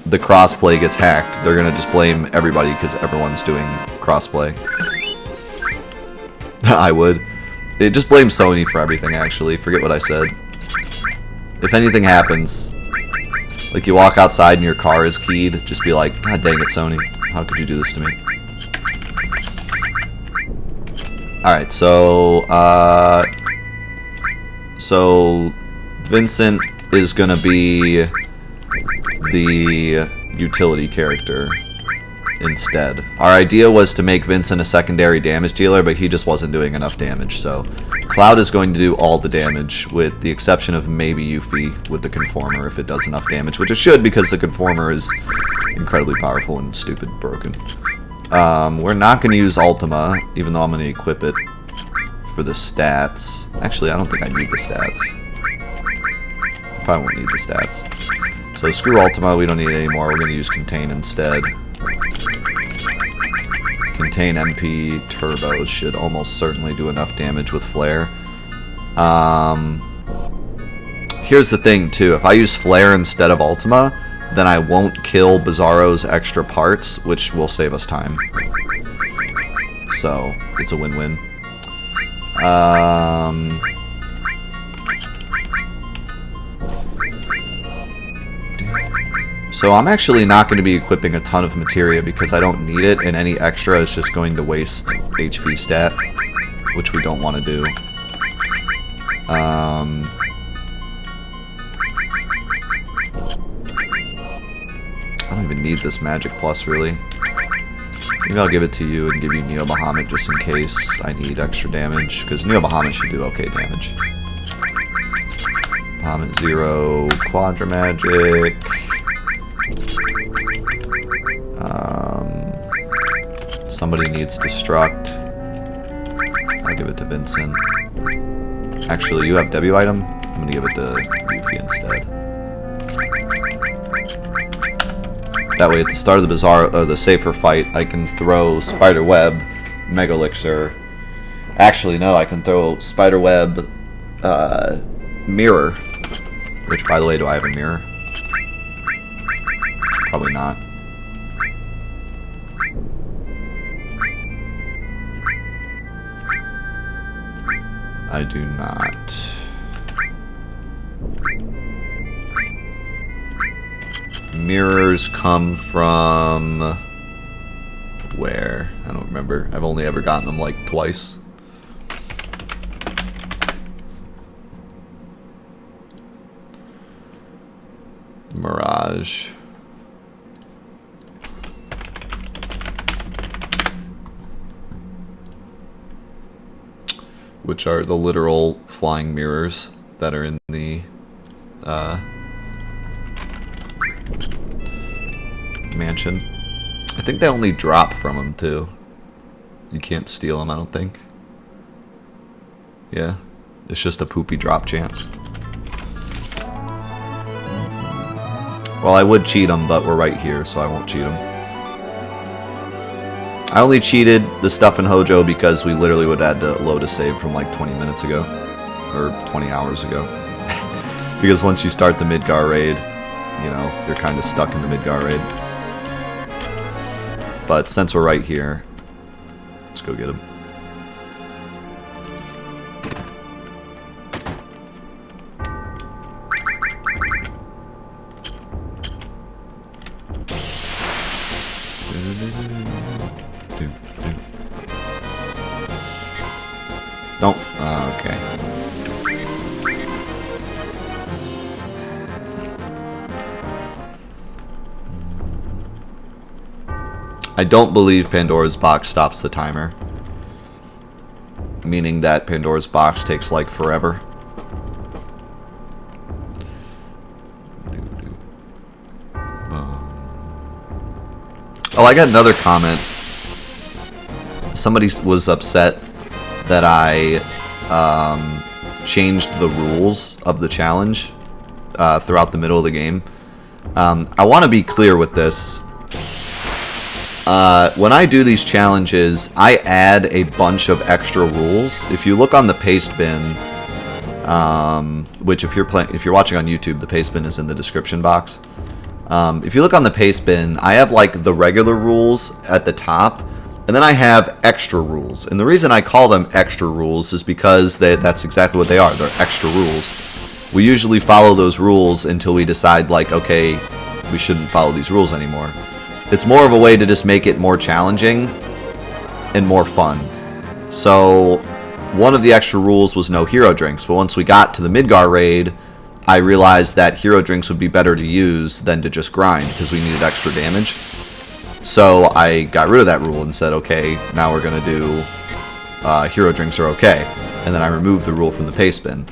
the crossplay gets hacked. They're gonna just blame everybody because everyone's doing crossplay. I would. Just blame Sony for everything, actually. Forget what I said. If anything happens, like you walk outside and your car is keyed, just be like, God dang it, Sony. How could you do this to me? Alright, so Vincent is gonna be the utility character instead. Our idea was to make Vincent a secondary damage dealer, but he just wasn't doing enough damage, so Cloud is going to do all the damage, with the exception of maybe Yuffie with the Conformer if it does enough damage, which it should because the Conformer is incredibly powerful and stupid broken. We're not going to use Ultima, even though I'm going to equip it for the stats. Actually, I don't think I need the stats. I probably won't need the stats. So screw Ultima, we don't need it anymore. We're going to use Contain instead. Contain MP Turbo should almost certainly do enough damage with Flare. Here's the thing too, if I use Flare instead of Ultima, then I won't kill Bizarro's extra parts, which will save us time. So, it's a win-win. So I'm actually not going to be equipping a ton of materia because I don't need it, and any extra is just going to waste HP stat, which we don't want to do. I don't even need this magic plus, really. Maybe I'll give it to you and give you Neo Bahamut just in case I need extra damage, because Neo Bahamut should do okay damage. Bahamut 0, Quadra Magic. Somebody needs Destruct. I'll give it to Vincent. Actually, you have W item? I'm gonna give it to Yuffie instead. That way, at the start of the the safer fight, I can throw Spiderweb, Mega Elixir. Actually, no, I can throw Spiderweb, Mirror. Which, by the way, do I have a mirror? Probably not. I do not. Mirrors come from where? I don't remember. I've only ever gotten them like twice. Mirage. Which are the literal flying mirrors that are in the mansion. I think they only drop from them too. You can't steal them, I don't think. Yeah, it's just a poopy drop chance. Well, I would cheat them, but we're right here, so I won't cheat them. I only cheated the stuff in Hojo because we literally would have had to load a save from like 20 minutes ago. Or 20 hours ago. Because once you start the Midgar raid, you know, you're kind of stuck in the Midgar raid. But since we're right here, let's go get him. Don't. Okay. I don't believe Pandora's box stops the timer. Meaning that Pandora's box takes like forever. Oh, I got another comment. Somebody was upset that I changed the rules of the challenge throughout the middle of the game. I want to be clear with this. When I do these challenges, I add a bunch of extra rules. If you look on the paste bin, which if you're watching on YouTube, the paste bin is in the description box. If you look on the paste bin, I have like the regular rules at the top, and then I have extra rules. And the reason I call them extra rules is because that's exactly what they are. They're extra rules. We usually follow those rules until we decide, like, okay, we shouldn't follow these rules anymore. It's more of a way to just make it more challenging and more fun. So one of the extra rules was no hero drinks, but once we got to the Midgar raid, I realized that hero drinks would be better to use than to just grind because we needed extra damage. So I got rid of that rule and said, okay, now we're going to do hero drinks are okay. And then I removed the rule from the paste bin.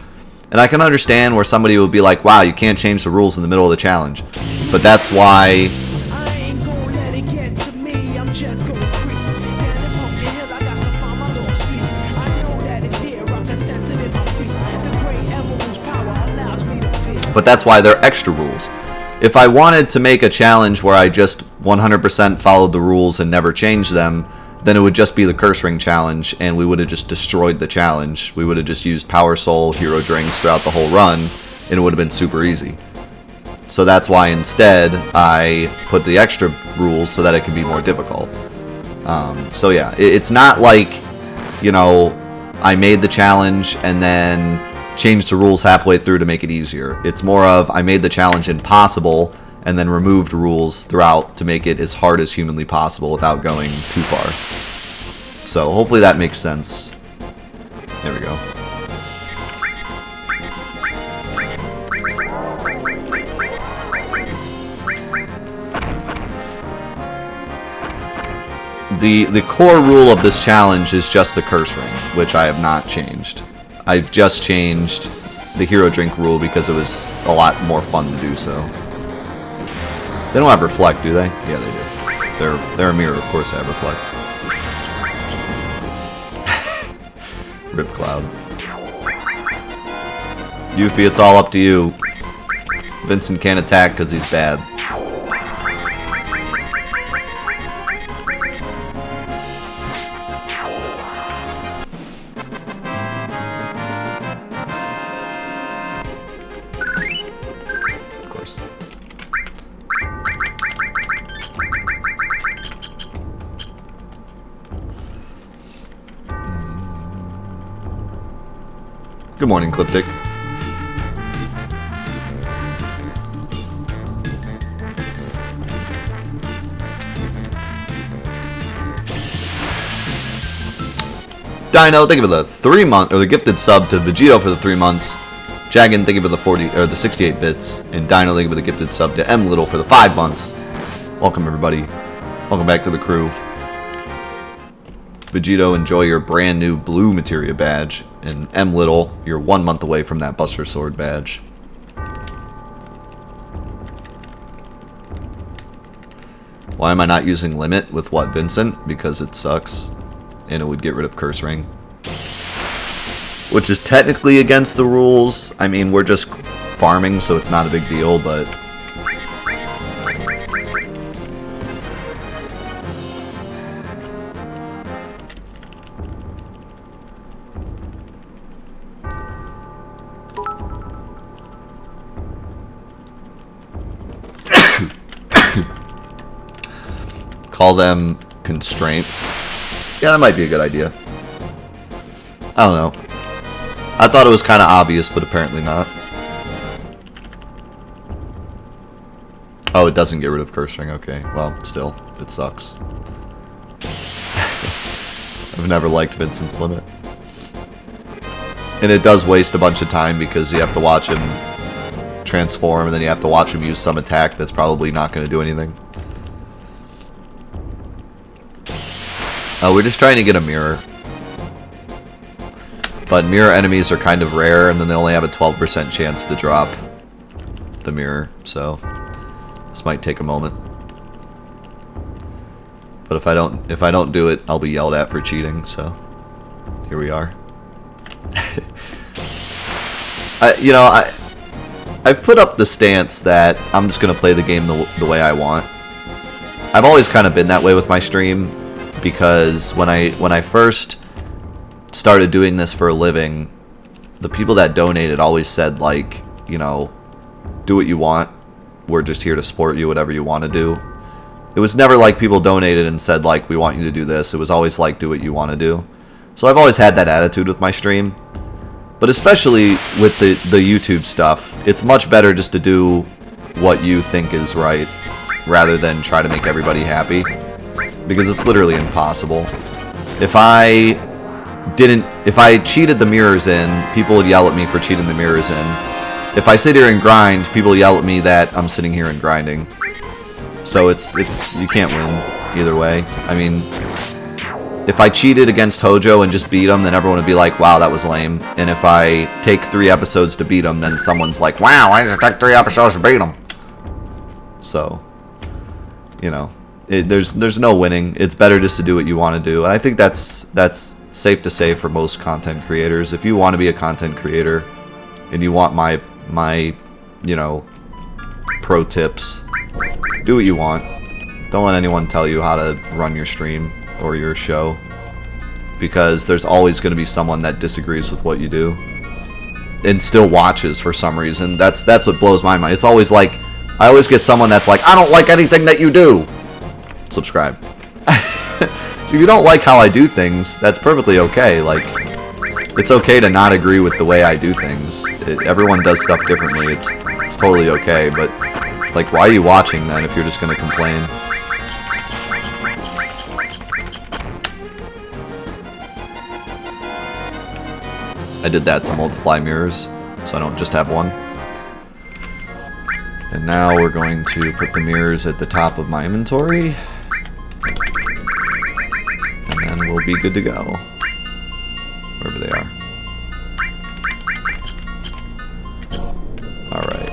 And I can understand where somebody will be like, wow, you can't change the rules in the middle of the challenge. But that's why... But that's why they're extra rules. If I wanted to make a challenge where I just 100% followed the rules and never changed them, then it would just be the Curse Ring challenge, and we would have just destroyed the challenge. We would have just used Power Soul, Hero Drinks throughout the whole run, and it would have been super easy. So that's why instead I put the extra rules so that it can be more difficult. So yeah, it's not like, you know, I made the challenge and then changed the rules halfway through to make it easier. It's more of I made the challenge impossible and then removed rules throughout to make it as hard as humanly possible without going too far. So hopefully that makes sense. There we go. The core rule of this challenge is just the curse ring, which I have not changed. I've just changed the hero drink rule because it was a lot more fun to do so. They don't have reflect, do they? Yeah, they do. They're a mirror, of course they have reflect. Rip Cloud. Yuffie, it's all up to you. Vincent can't attack because he's bad. Of course. Good morning, Cliptic. Dino, thank you for the 3-month or the gifted sub to Vegito for the 3 months. Jagan, thank you for the 40 or the 68 bits, and Dino, thank you for the gifted sub to M Little for the 5 months. Welcome everybody. Welcome back to the crew. Vegito, enjoy your brand new blue materia badge, and M Little, you're 1 month away from that Buster Sword badge. Why am I not using limit with what, Vincent? Because it sucks. And it would get rid of curse ring, which is technically against the rules. I mean, we're just farming, so it's not a big deal, but call them constraints. Yeah, that might be a good idea. I don't know. I thought it was kind of obvious, but apparently not. Oh, it doesn't get rid of curse ring. Okay, well, still, it sucks. I've never liked Vincent's limit. And it does waste a bunch of time because you have to watch him transform, and then you have to watch him use some attack that's probably not going to do anything. We're just trying to get a mirror. But mirror enemies are kind of rare, and then they only have a 12% chance to drop the mirror, so this might take a moment. But if I don't do it, I'll be yelled at for cheating, so here we are. I've put up the stance that I'm just gonna play the game the way I want. I've always kind of been that way with my stream, because when I first started doing this for a living, the people that donated always said, like, you know, do what you want. We're just here to support you, whatever you want to do. It was never like people donated and said, like, we want you to do this. It was always like, do what you want to do. So I've always had that attitude with my stream. But especially with the YouTube stuff, it's much better just to do what you think is right rather than try to make everybody happy. Because it's literally impossible. If I cheated the mirrors in, people would yell at me for cheating the mirrors in. If I sit here and grind, people yell at me that I'm sitting here and grinding. So it's you can't win either way. I mean, if I cheated against Hojo and just beat him, then everyone would be like, wow, that was lame. And if I take 3 episodes to beat him, then someone's like, wow, I just took 3 episodes to beat him. So, you know. There's no winning. It's better just to do what you want to do, and I think that's safe to say for most content creators. If you want to be a content creator and you want my you know, pro tips, do what you want. Don't let anyone tell you how to run your stream or your show, because there's always going to be someone that disagrees with what you do and still watches for some reason. That's what blows my mind. It's always like, I always get someone that's like, I don't like anything that you do. Subscribe. So if you don't like how I do things, that's perfectly okay. Like, it's okay to not agree with the way I do things. Everyone does stuff differently. It's totally okay. But, like, why are you watching then if you're just gonna complain? I did that to multiply mirrors, so I don't just have one. And now we're going to put the mirrors at the top of my inventory. And then we'll be good to go. Wherever they are. Alright.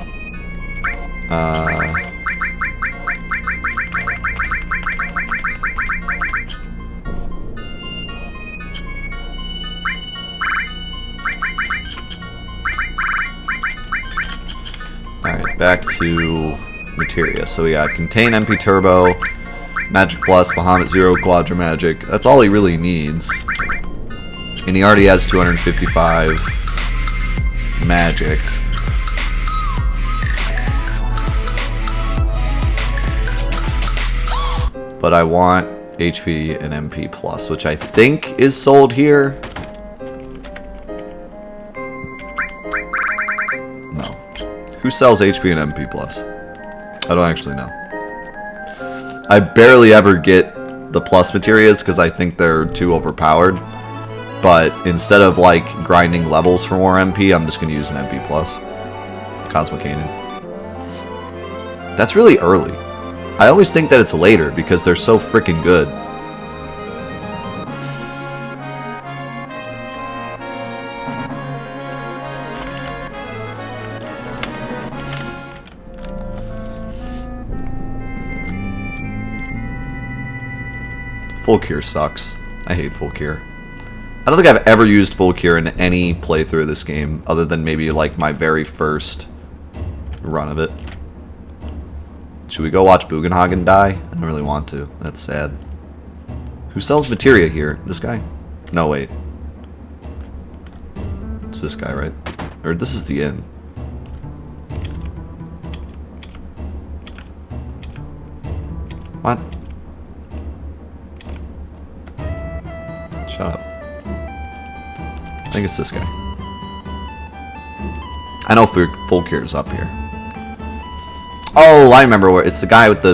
Alright, back to materia. So we got Contain MP Turbo, Magic Plus, Bahamut Zero, Quadra Magic. That's all he really needs. And he already has 255 Magic. But I want HP and MP Plus, which I think is sold here. Who sells HP and MP Plus? I don't actually know. I barely ever get the Plus materias because I think they're too overpowered. But instead of like grinding levels for more MP, I'm just going to use an MP Plus. Cosmic Canyon. That's really early. I always think that it's later because they're so freaking good. Full Cure sucks. I hate Full Cure. I don't think I've ever used Full Cure in any playthrough of this game, other than maybe like my very first run of it. Should we go watch Bugenhagen die? I don't really want to. That's sad. Who sells materia here? This guy? No, wait. It's this guy, right? Or this is the inn. What? Shut up. I think it's this guy. I know Full Cure's up here. Oh, I remember where it's the guy with the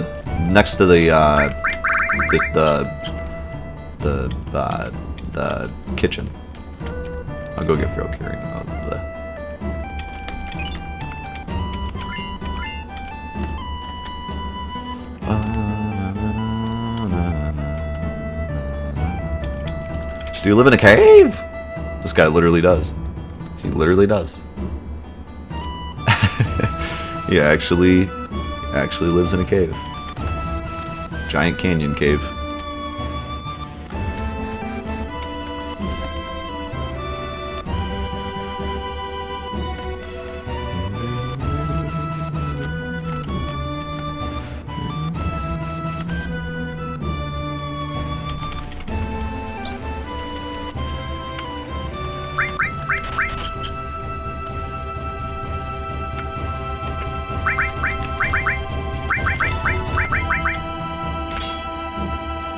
next to the kitchen. I'll go get Full Cure. Do you live in a cave? This guy literally does. He literally does. He actually lives in a cave. Giant canyon cave.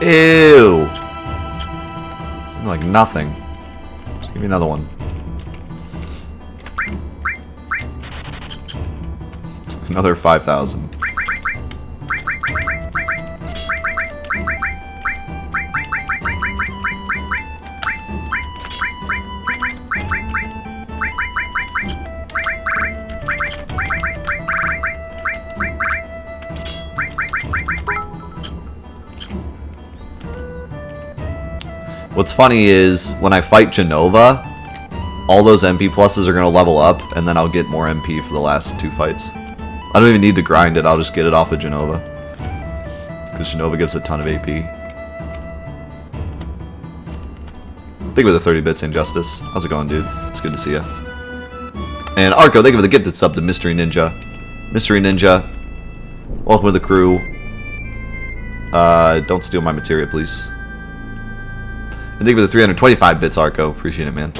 Ew! Like nothing. Just give me another one. Another 5,000. What's funny is, when I fight Genova, all those MP pluses are going to level up, and then I'll get more MP for the last 2 fights. I don't even need to grind it, I'll just get it off of Genova. Because Genova gives a ton of AP. Thank you for the 30 bits, Injustice. How's it going, dude? It's good to see you. And Arco, thank you for the gifted sub to Mystery Ninja. Mystery Ninja, welcome to the crew. Don't steal my materia, please. And thank you for the 325 bits, Arco. Appreciate it, man.